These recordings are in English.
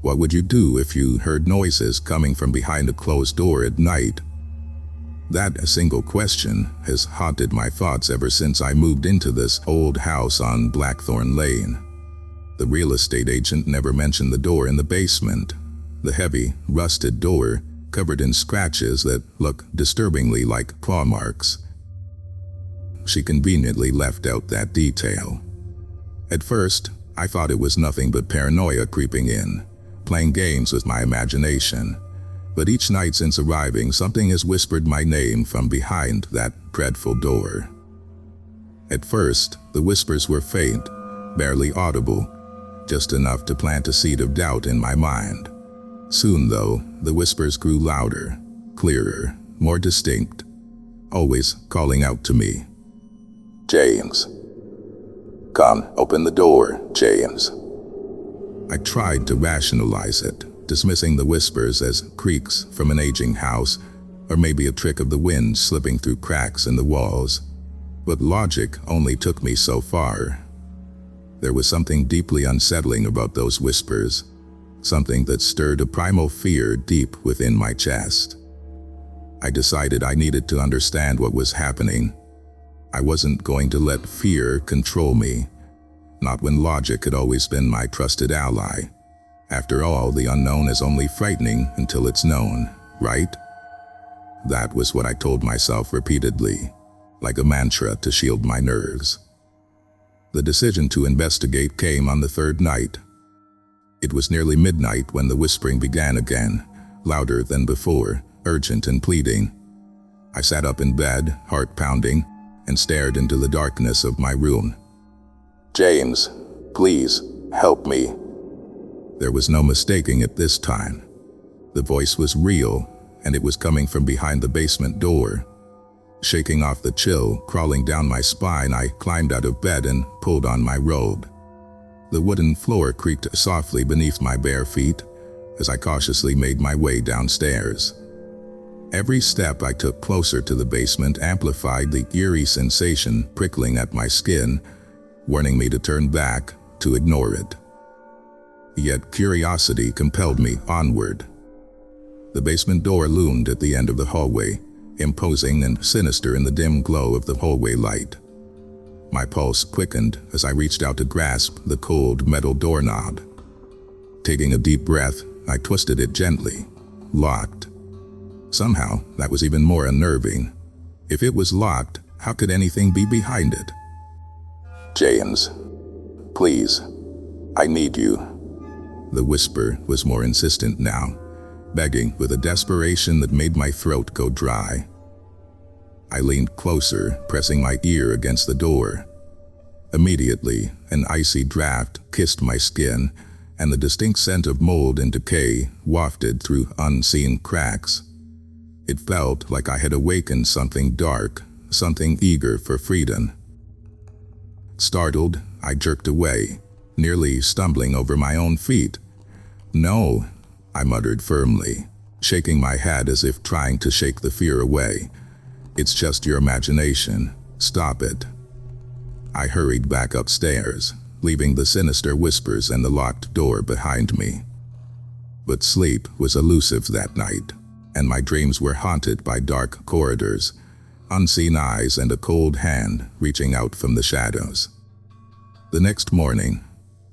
What would you do if you heard noises coming from behind a closed door at night? That single question has haunted my thoughts ever since I moved into this old house on Blackthorn Lane. The real estate agent never mentioned the door in the basement, the heavy, rusted door covered in scratches that look disturbingly like claw marks. She conveniently left out that detail. At first, I thought it was nothing but paranoia creeping in, playing games with my imagination. But each night since arriving, something has whispered my name from behind that dreadful door. At first, the whispers were faint, barely audible, just enough to plant a seed of doubt in my mind. Soon, though, the whispers grew louder, clearer, more distinct, always calling out to me. "James. Come, open the door, James." I tried to rationalize it, dismissing the whispers as creaks from an aging house, or maybe a trick of the wind slipping through cracks in the walls. But logic only took me so far. There was something deeply unsettling about those whispers, something that stirred a primal fear deep within my chest. I decided I needed to understand what was happening. I wasn't going to let fear control me, not when logic had always been my trusted ally. After all, the unknown is only frightening until it's known, right? That was what I told myself repeatedly, like a mantra to shield my nerves. The decision to investigate came on the third night. It was nearly midnight when the whispering began again, louder than before, urgent and pleading. I sat up in bed, heart pounding, and stared into the darkness of my room. "James, please, help me." There was no mistaking it this time. The voice was real, and it was coming from behind the basement door. Shaking off the chill crawling down my spine, I climbed out of bed and pulled on my robe. The wooden floor creaked softly beneath my bare feet as I cautiously made my way downstairs. Every step I took closer to the basement amplified the eerie sensation prickling at my skin, warning me to turn back, to ignore it. Yet curiosity compelled me onward. The basement door loomed at the end of the hallway, imposing and sinister in the dim glow of the hallway light. My pulse quickened as I reached out to grasp the cold metal doorknob. Taking a deep breath, I twisted it gently. Locked. Somehow, that was even more unnerving. If it was locked, how could anything be behind it? "James, please, I need you." The whisper was more insistent now, begging with a desperation that made my throat go dry. I leaned closer, pressing my ear against the door. Immediately, an icy draft kissed my skin, and the distinct scent of mold and decay wafted through unseen cracks. It felt like I had awakened something dark, something eager for freedom. Startled, I jerked away, nearly stumbling over my own feet. "No," I muttered firmly, shaking my head as if trying to shake the fear away. "It's just your imagination. Stop it." I hurried back upstairs, leaving the sinister whispers and the locked door behind me. But sleep was elusive that night, and my dreams were haunted by dark corridors, unseen eyes, and a cold hand reaching out from the shadows. The next morning,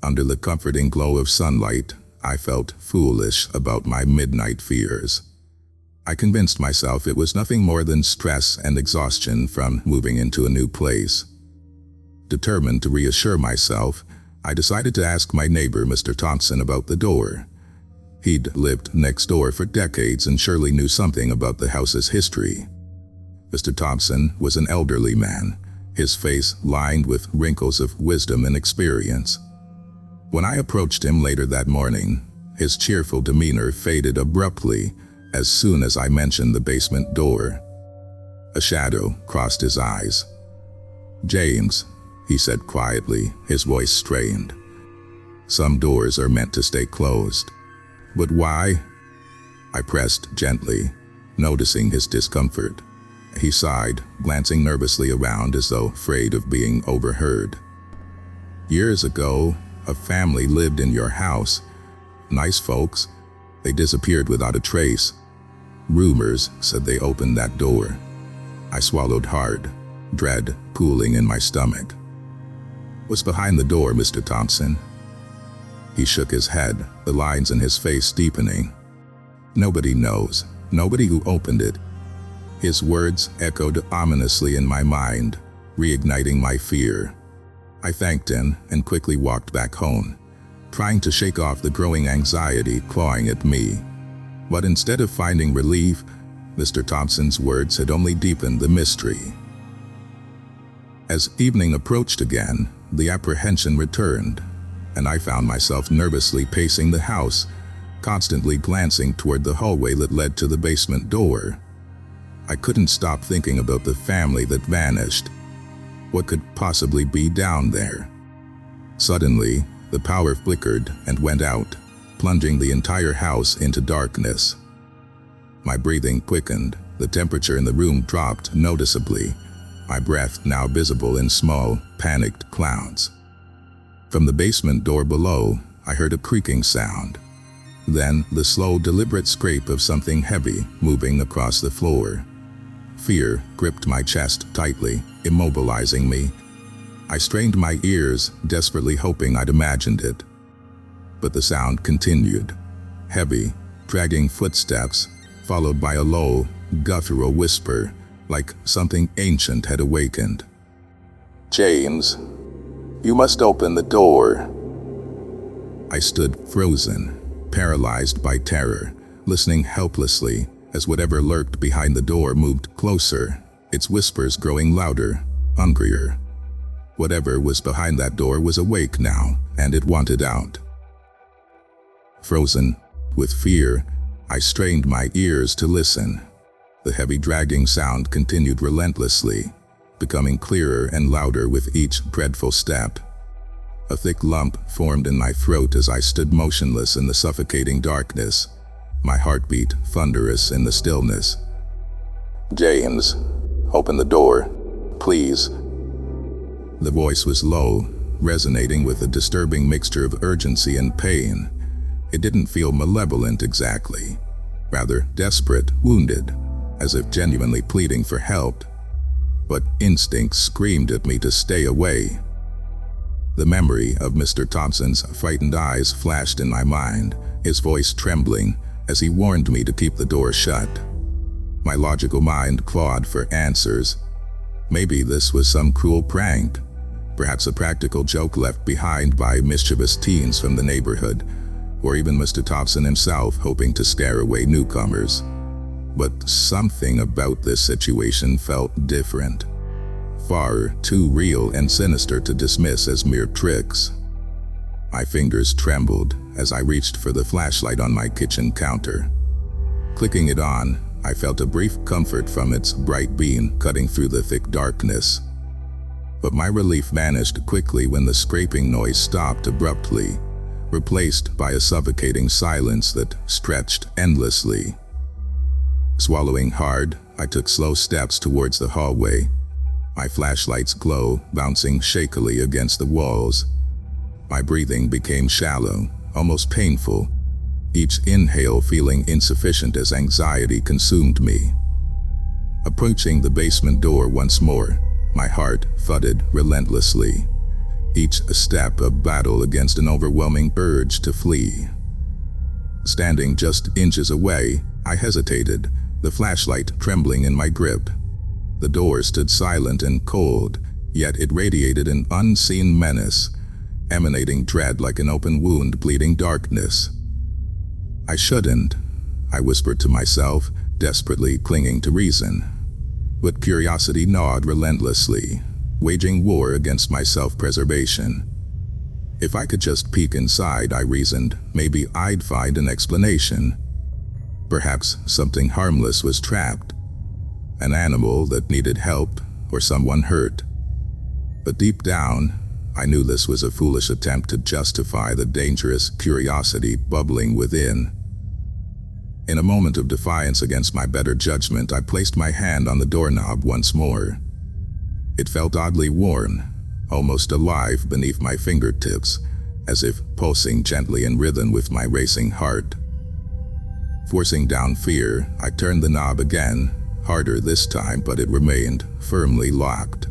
under the comforting glow of sunlight, I felt foolish about my midnight fears. I convinced myself it was nothing more than stress and exhaustion from moving into a new place. Determined to reassure myself, I decided to ask my neighbor, Mr. Thompson, about the door. He'd lived next door for decades and surely knew something about the house's history. Mr. Thompson was an elderly man, his face lined with wrinkles of wisdom and experience. When I approached him later that morning, his cheerful demeanor faded abruptly as soon as I mentioned the basement door. A shadow crossed his eyes. "James," he said quietly, his voice strained. "Some doors are meant to stay closed." "But why?" I pressed gently, noticing his discomfort. He sighed, glancing nervously around as though afraid of being overheard. "Years ago, a family lived in your house. Nice folks. They disappeared without a trace. Rumors said they opened that door. I swallowed hard, dread pooling in my stomach. What's behind the door, Mr. Thompson? He shook his head, the lines in his face deepening. Nobody knows. Nobody who opened it. His words echoed ominously in my mind, reigniting my fear. I thanked him and quickly walked back home, trying to shake off the growing anxiety clawing at me. But instead of finding relief, Mr. Thompson's words had only deepened the mystery. As evening approached again, the apprehension returned, and I found myself nervously pacing the house, constantly glancing toward the hallway that led to the basement door. I couldn't stop thinking about the family that vanished. What could possibly be down there? Suddenly, the power flickered and went out, plunging the entire house into darkness. My breathing quickened, the temperature in the room dropped noticeably, my breath now visible in small, panicked clouds. From the basement door below, I heard a creaking sound. Then the slow, deliberate scrape of something heavy moving across the floor. Fear gripped my chest tightly, immobilizing me. I strained my ears, desperately hoping I'd imagined it. But the sound continued. Heavy, dragging footsteps, followed by a low, guttural whisper, like something ancient had awakened. "James, you must open the door." I stood frozen, paralyzed by terror, listening helplessly as whatever lurked behind the door moved closer, its whispers growing louder, hungrier. Whatever was behind that door was awake now, and it wanted out. Frozen with fear, I strained my ears to listen. The heavy dragging sound continued relentlessly, becoming clearer and louder with each dreadful step. A thick lump formed in my throat as I stood motionless in the suffocating darkness, my heartbeat thunderous in the stillness. "James, open the door, please." The voice was low, resonating with a disturbing mixture of urgency and pain. It didn't feel malevolent exactly, rather desperate, wounded, as if genuinely pleading for help. But instinct screamed at me to stay away. The memory of Mr. Thompson's frightened eyes flashed in my mind, his voice trembling as he warned me to keep the door shut. My logical mind clawed for answers. Maybe this was some cruel prank, perhaps a practical joke left behind by mischievous teens from the neighborhood, or even Mr. Thompson himself hoping to scare away newcomers. But something about this situation felt different, far too real and sinister to dismiss as mere tricks. My fingers trembled as I reached for the flashlight on my kitchen counter. Clicking it on, I felt a brief comfort from its bright beam cutting through the thick darkness. But my relief vanished quickly when the scraping noise stopped abruptly, replaced by a suffocating silence that stretched endlessly. Swallowing hard, I took slow steps towards the hallway, my flashlight's glow bouncing shakily against the walls. My breathing became shallow, almost painful, each inhale feeling insufficient as anxiety consumed me. Approaching the basement door once more, my heart thudded relentlessly, each a step a battle against an overwhelming urge to flee. Standing just inches away, I hesitated, the flashlight trembling in my grip. The door stood silent and cold, yet it radiated an unseen menace, emanating dread like an open wound bleeding darkness. "I shouldn't," I whispered to myself, desperately clinging to reason. But curiosity gnawed relentlessly, waging war against my self-preservation. If I could just peek inside, I reasoned, maybe I'd find an explanation. Perhaps something harmless was trapped, an animal that needed help or someone hurt. But deep down, I knew this was a foolish attempt to justify the dangerous curiosity bubbling within. In a moment of defiance against my better judgment, I placed my hand on the doorknob once more. It felt oddly warm, almost alive beneath my fingertips, as if pulsing gently in rhythm with my racing heart. Forcing down fear, I turned the knob again, harder this time, but it remained firmly locked.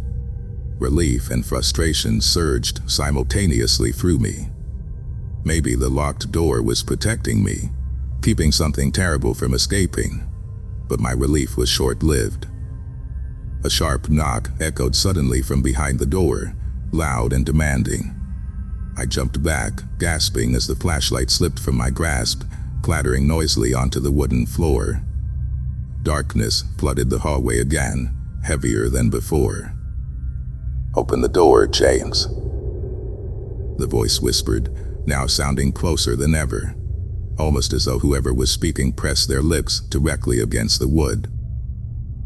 Relief and frustration surged simultaneously through me. Maybe the locked door was protecting me, keeping something terrible from escaping, but my relief was short-lived. A sharp knock echoed suddenly from behind the door, loud and demanding. I jumped back, gasping as the flashlight slipped from my grasp, clattering noisily onto the wooden floor. Darkness flooded the hallway again, heavier than before. "Open the door, James," the voice whispered, now sounding closer than ever, almost as though whoever was speaking pressed their lips directly against the wood.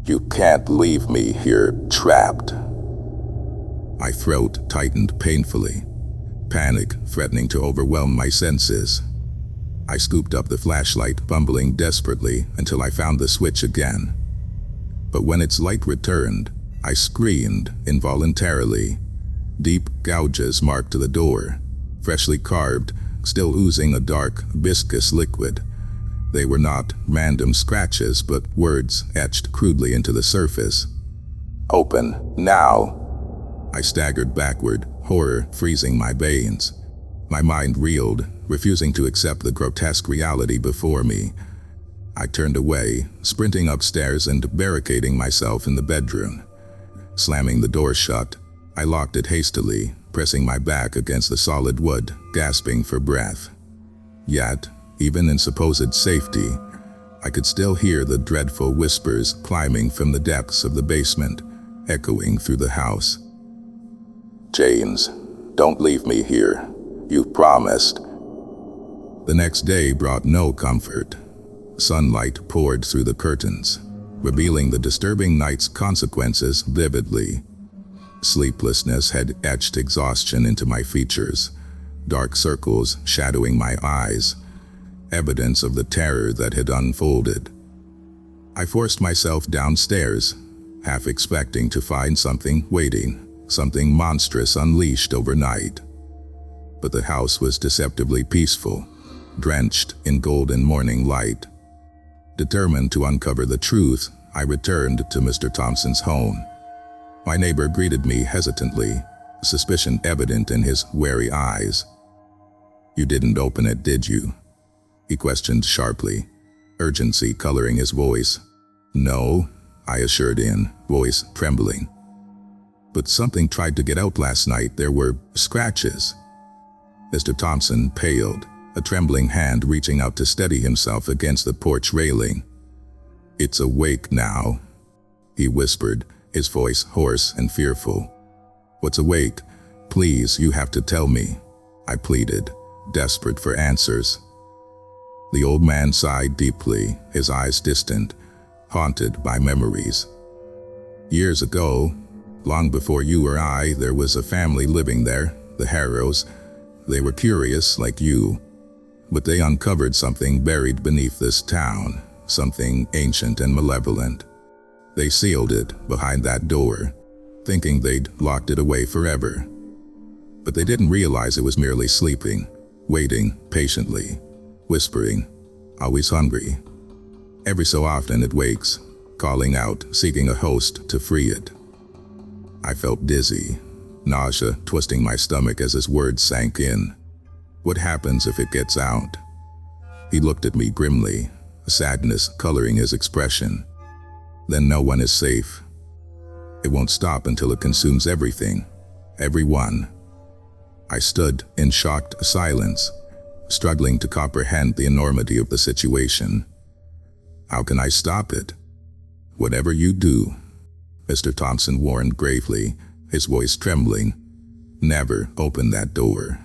"You can't leave me here trapped." My throat tightened painfully, panic threatening to overwhelm my senses. I scooped up the flashlight, fumbling desperately until I found the switch again. But when its light returned, I screamed involuntarily. Deep gouges marked the door, freshly carved, still oozing a dark, viscous liquid. They were not random scratches, but words etched crudely into the surface. "Open, now!" I staggered backward, horror freezing my veins. My mind reeled, refusing to accept the grotesque reality before me. I turned away, sprinting upstairs and barricading myself in the bedroom. Slamming the door shut, I locked it hastily, pressing my back against the solid wood, gasping for breath. Yet, even in supposed safety, I could still hear the dreadful whispers climbing from the depths of the basement, echoing through the house. "James, don't leave me here. You promised." The next day brought no comfort. Sunlight poured through the curtains, revealing the disturbing night's consequences vividly. Sleeplessness had etched exhaustion into my features, dark circles shadowing my eyes, evidence of the terror that had unfolded. I forced myself downstairs, half expecting to find something waiting, something monstrous unleashed overnight. But the house was deceptively peaceful, drenched in golden morning light. Determined to uncover the truth, I returned to Mr. Thompson's home. My neighbor greeted me hesitantly, suspicion evident in his wary eyes. "You didn't open it, did you?" he questioned sharply, urgency coloring his voice. "No," I assured him, voice trembling. "But something tried to get out last night. There were scratches." Mr. Thompson paled, a trembling hand reaching out to steady himself against the porch railing. "It's awake now," he whispered, his voice hoarse and fearful. "What's awake? Please, you have to tell me," I pleaded, desperate for answers. The old man sighed deeply, his eyes distant, haunted by memories. "Years ago, long before you or I, there was a family living there, the Harrows. They were curious like you, but they uncovered something buried beneath this town, something ancient and malevolent. They sealed it behind that door, thinking they'd locked it away forever. But they didn't realize it was merely sleeping, waiting patiently, whispering, always hungry. Every so often it wakes, calling out, seeking a host to free it." I felt dizzy, nausea twisting my stomach as his words sank in. "What happens if it gets out?" He looked at me grimly, sadness coloring his expression. "Then no one is safe. It won't stop until it consumes everything, everyone." I stood in shocked silence, struggling to comprehend the enormity of the situation. "How can I stop it?" "Whatever you do," Mr. Thompson warned gravely, his voice trembling, "never open that door."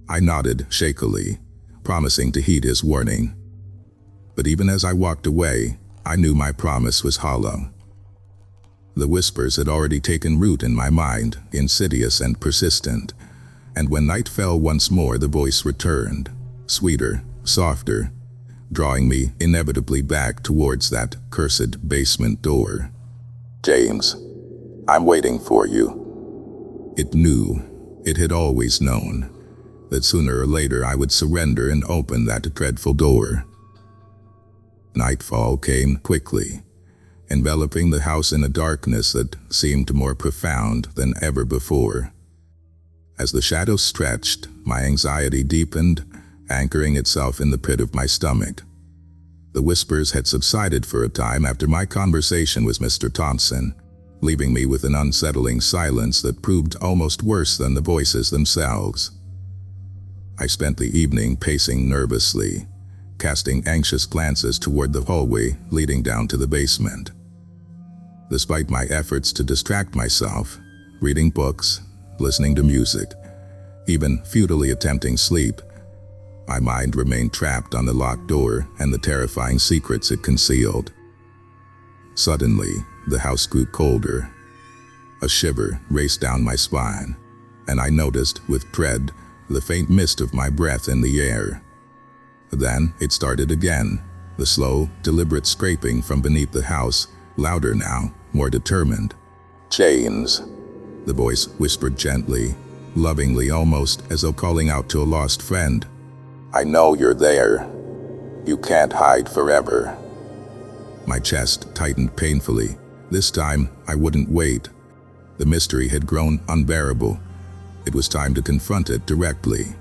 I nodded shakily, promising to heed his warning. But even as I walked away, I knew my promise was hollow. The whispers had already taken root in my mind, insidious and persistent, and when night fell once more, the voice returned, sweeter, softer, drawing me inevitably back towards that cursed basement door. "James, I'm waiting for you." It knew. It had always known. that sooner or later I would surrender and open that dreadful door. Nightfall came quickly, enveloping the house in a darkness that seemed more profound than ever before. As the shadows stretched, my anxiety deepened, anchoring itself in the pit of my stomach. The whispers had subsided for a time after my conversation with Mr. Thompson, leaving me with an unsettling silence that proved almost worse than the voices themselves. I spent the evening pacing nervously, casting anxious glances toward the hallway leading down to the basement. Despite my efforts to distract myself, reading books, listening to music, even futilely attempting sleep, my mind remained trapped on the locked door and the terrifying secrets it concealed. Suddenly, the house grew colder. A shiver raced down my spine, and I noticed, with dread, the faint mist of my breath in the air. Then it started again, the slow, deliberate scraping from beneath the house, louder now, more determined. "Chains," the voice whispered gently, lovingly, almost as though calling out to a lost friend. "I know you're there. You can't hide forever." My chest tightened painfully. This time, I wouldn't wait. The mystery had grown unbearable. It was time to confront it directly.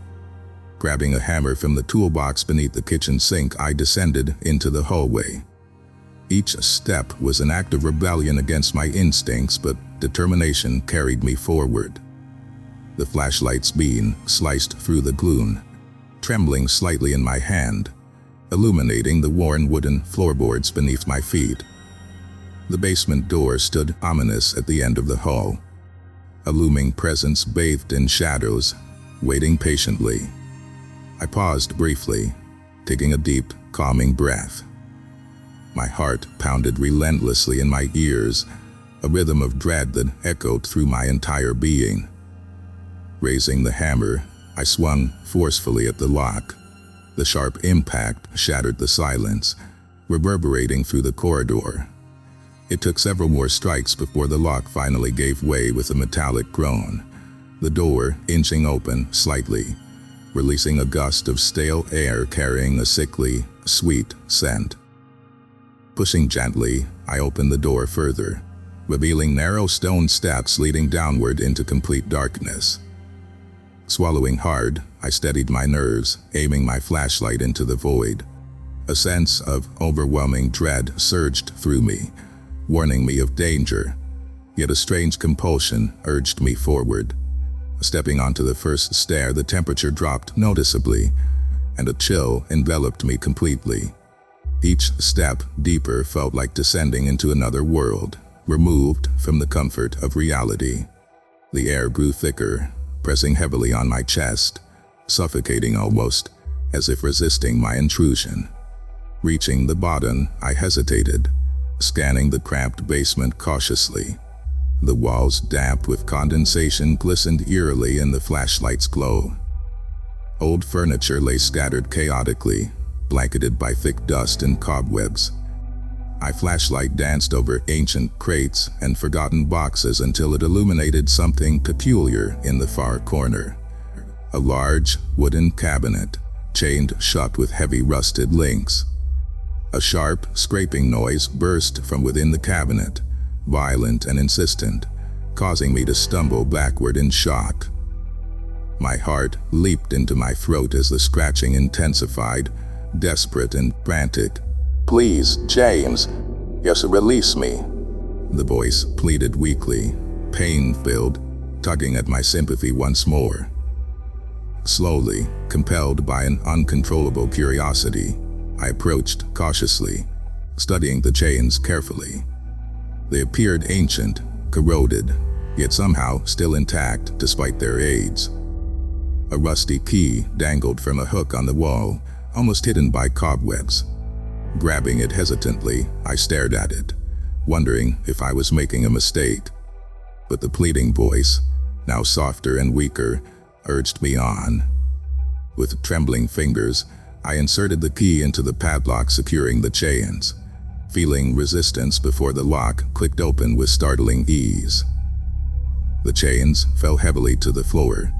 Grabbing a hammer from the toolbox beneath the kitchen sink, I descended into the hallway. Each step was an act of rebellion against my instincts, but determination carried me forward. The flashlight's beam sliced through the gloom, trembling slightly in my hand, illuminating the worn wooden floorboards beneath my feet. The basement door stood ominous at the end of the hall, a looming presence bathed in shadows, waiting patiently. I paused briefly, taking a deep, calming breath. My heart pounded relentlessly in my ears, a rhythm of dread that echoed through my entire being. Raising the hammer, I swung forcefully at the lock. The sharp impact shattered the silence, reverberating through the corridor. It took several more strikes before the lock finally gave way with a metallic groan, the door inching open slightly, releasing a gust of stale air carrying a sickly, sweet scent. Pushing gently, I opened the door further, revealing narrow stone steps leading downward into complete darkness. Swallowing hard, I steadied my nerves, aiming my flashlight into the void. A sense of overwhelming dread surged through me, warning me of danger, yet a strange compulsion urged me forward. Stepping onto the first stair, the temperature dropped noticeably, and a chill enveloped me completely. Each step deeper felt like descending into another world, removed from the comfort of reality. The air grew thicker, pressing heavily on my chest, suffocating almost, as if resisting my intrusion. Reaching the bottom, I hesitated, scanning the cramped basement cautiously. The walls, damp with condensation, glistened eerily in the flashlight's glow. Old furniture lay scattered chaotically, blanketed by thick dust and cobwebs. My flashlight danced over ancient crates and forgotten boxes until it illuminated something peculiar in the far corner. A large wooden cabinet, chained shut with heavy rusted links. A sharp, scraping noise burst from within the cabinet, violent and insistent, causing me to stumble backward in shock. My heart leaped into my throat as the scratching intensified, desperate and frantic. "Please, James, yes, release me," the voice pleaded weakly, pain-filled, tugging at my sympathy once more. Slowly, compelled by an uncontrollable curiosity, I approached cautiously, studying the chains carefully. They appeared ancient, corroded, yet somehow still intact despite their age. A rusty key dangled from a hook on the wall, almost hidden by cobwebs. Grabbing it hesitantly, I stared at it, wondering if I was making a mistake. But the pleading voice, now softer and weaker, urged me on. With trembling fingers, I inserted the key into the padlock securing the chains, feeling resistance before the lock clicked open with startling ease. The chains fell heavily to the floor,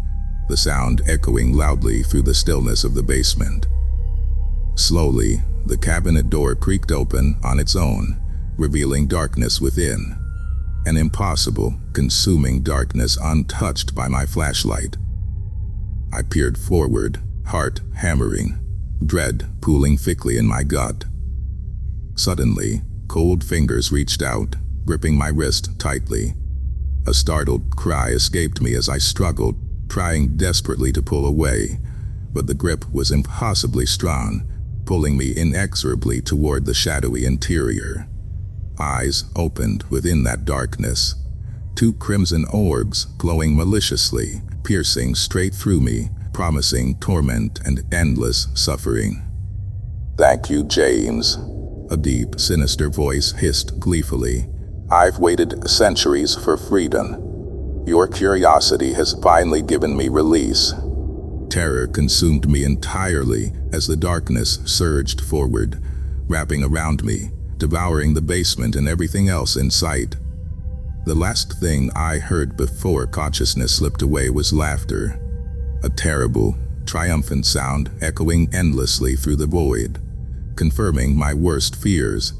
the sound echoing loudly through the stillness of the basement. Slowly, the cabinet door creaked open on its own, revealing darkness within. An impossible, consuming darkness untouched by my flashlight. I peered forward, heart hammering, dread pooling thickly in my gut. Suddenly, cold fingers reached out, gripping my wrist tightly. A startled cry escaped me as I struggled, trying desperately to pull away, but the grip was impossibly strong, pulling me inexorably toward the shadowy interior. Eyes opened within that darkness. Two crimson orbs glowing maliciously, piercing straight through me, promising torment and endless suffering. "Thank you, James," a deep, sinister voice hissed gleefully. "I've waited centuries for freedom. Your curiosity has finally given me release." Terror consumed me entirely as the darkness surged forward, wrapping around me, devouring the basement and everything else in sight. The last thing I heard before consciousness slipped away was laughter. A terrible, triumphant sound echoing endlessly through the void, confirming my worst fears.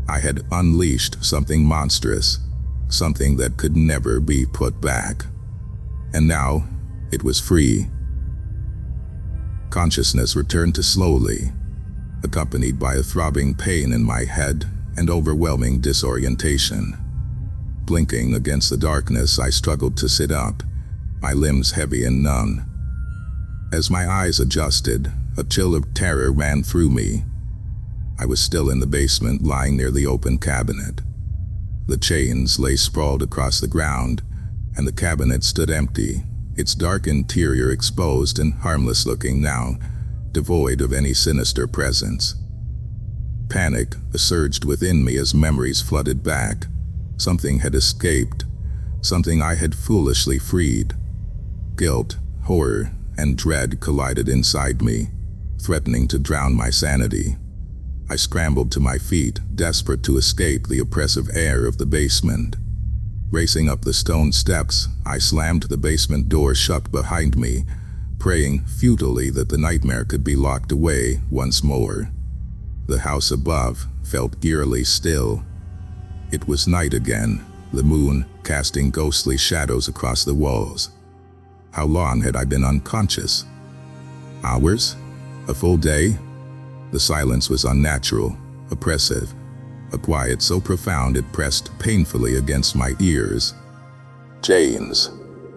I had unleashed something monstrous, something that could never be put back. And now, it was free. Consciousness returned to slowly, accompanied by a throbbing pain in my head and overwhelming disorientation. Blinking against the darkness, I struggled to sit up, my limbs heavy and numb. As my eyes adjusted, a chill of terror ran through me. I was still in the basement, lying near the open cabinet. The chains lay sprawled across the ground, and the cabinet stood empty, its dark interior exposed and harmless looking now, devoid of any sinister presence. Panic surged within me as memories flooded back. Something had escaped, something I had foolishly freed. Guilt, horror, and dread collided inside me, threatening to drown my sanity. I scrambled to my feet, desperate to escape the oppressive air of the basement. Racing up the stone steps, I slammed the basement door shut behind me, praying futilely that the nightmare could be locked away once more. The house above felt eerily still. It was night again, the moon casting ghostly shadows across the walls. How long had I been unconscious? Hours? A full day? The silence was unnatural, oppressive, a quiet so profound it pressed painfully against my ears. "James,"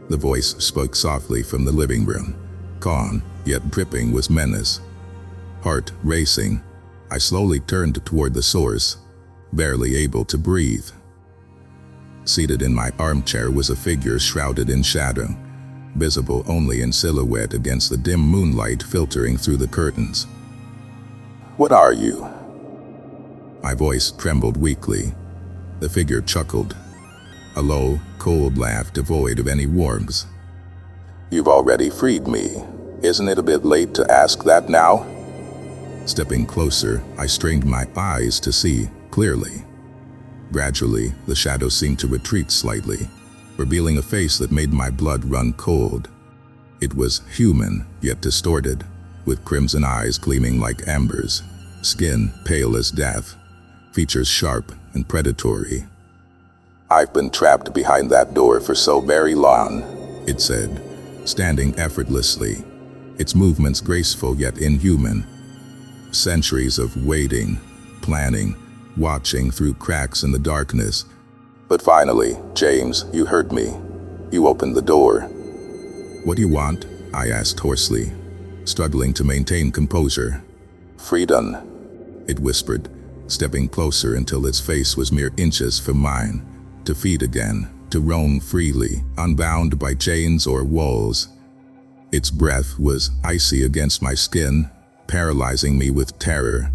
the voice spoke softly from the living room, calm yet dripping with menace. Heart racing, I slowly turned toward the source, barely able to breathe. Seated in my armchair was a figure shrouded in shadow, visible only in silhouette against the dim moonlight filtering through the curtains. "What are you?" My voice trembled weakly. The figure chuckled, a low, cold laugh devoid of any warmth. "You've already freed me. Isn't it a bit late to ask that now?" Stepping closer, I strained my eyes to see clearly. Gradually, the shadow seemed to retreat slightly, revealing a face that made my blood run cold. It was human, yet distorted, with crimson eyes gleaming like embers, skin pale as death, features sharp and predatory. "I've been trapped behind that door for so very long," it said, standing effortlessly, its movements graceful yet inhuman. Centuries of waiting, planning, watching through cracks in the darkness. "But finally, James, you heard me. You opened the door." "What do you want?" I asked hoarsely, struggling to maintain composure. "Freedom," it whispered, stepping closer until its face was mere inches from mine. To feed again, to roam freely, unbound by chains or walls. Its breath was icy against my skin, paralyzing me with terror.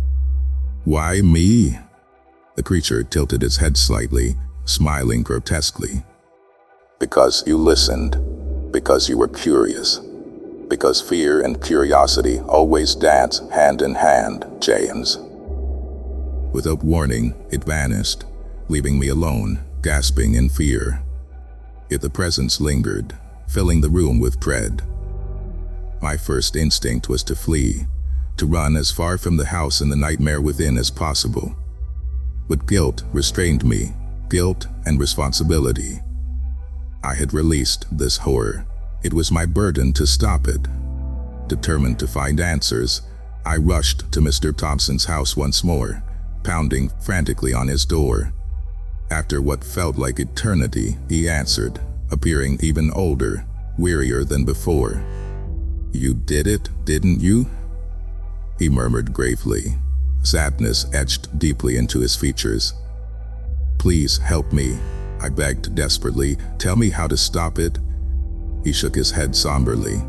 "Why me?" The creature tilted its head slightly, smiling grotesquely. "Because you listened. Because you were curious. Because fear and curiosity always dance hand in hand, James." Without warning, it vanished, leaving me alone, gasping in fear. Yet the presence lingered, filling the room with dread, My first instinct was to flee, to run as far from the house and the nightmare within as possible. But guilt restrained me, guilt and responsibility. I had released this horror. It was my burden to stop it. Determined to find answers, I rushed to Mr. Thompson's house once more, pounding frantically on his door. After what felt like eternity, he answered, appearing even older, wearier than before. "You did it, didn't you?" he murmured gravely. Sadness etched deeply into his features. "Please help me," I begged desperately. "Tell me how to stop it." He shook his head somberly.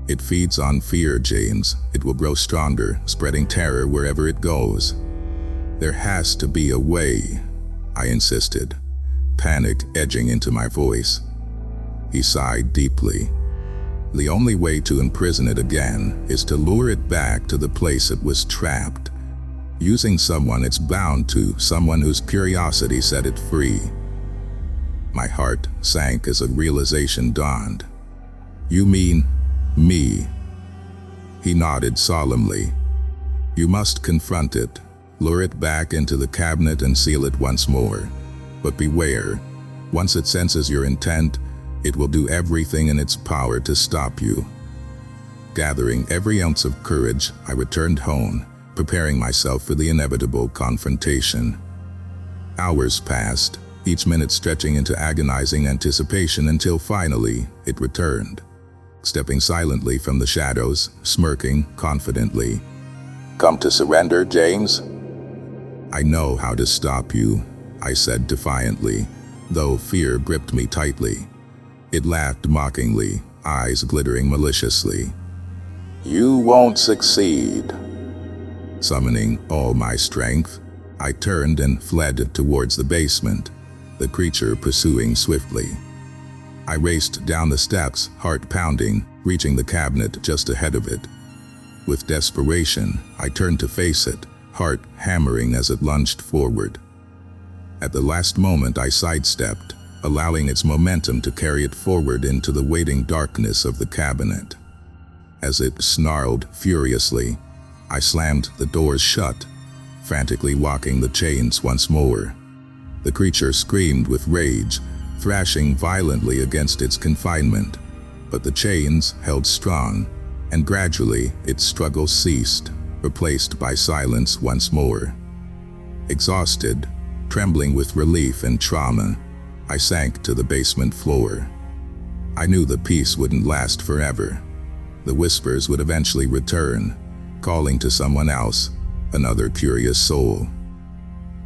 "It feeds on fear, James. It will grow stronger, spreading terror wherever it goes." "There has to be a way," I insisted, panic edging into my voice. He sighed deeply. "The only way to imprison it again is to lure it back to the place it was trapped. Using someone it's bound to, someone whose curiosity set it free." My heart sank as a realization dawned. "You mean me?" He nodded solemnly. "You must confront it, lure it back into the cabinet and seal it once more. But beware, once it senses your intent, it will do everything in its power to stop you." Gathering every ounce of courage, I returned home, preparing myself for the inevitable confrontation. Hours passed, each minute stretching into agonizing anticipation until finally it returned. Stepping silently from the shadows, smirking confidently. "Come to surrender, James?" "I know how to stop you," I said defiantly, though fear gripped me tightly. It laughed mockingly, eyes glittering maliciously. "You won't succeed." Summoning all my strength, I turned and fled towards the basement, the creature pursuing swiftly. I raced down the steps, heart pounding, reaching the cabinet just ahead of it. With desperation, I turned to face it, heart hammering as it lunged forward. At the last moment I sidestepped, allowing its momentum to carry it forward into the waiting darkness of the cabinet. As it snarled furiously, I slammed the doors shut, frantically locking the chains once more. The creature screamed with rage, thrashing violently against its confinement, but the chains held strong, and gradually its struggle ceased, replaced by silence once more. Exhausted, trembling with relief and trauma, I sank to the basement floor. I knew the peace wouldn't last forever. The whispers would eventually return, calling to someone else, another curious soul.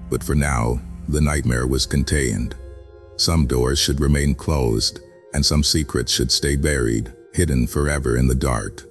But for now, the nightmare was contained. Some doors should remain closed, and some secrets should stay buried, hidden forever in the dark.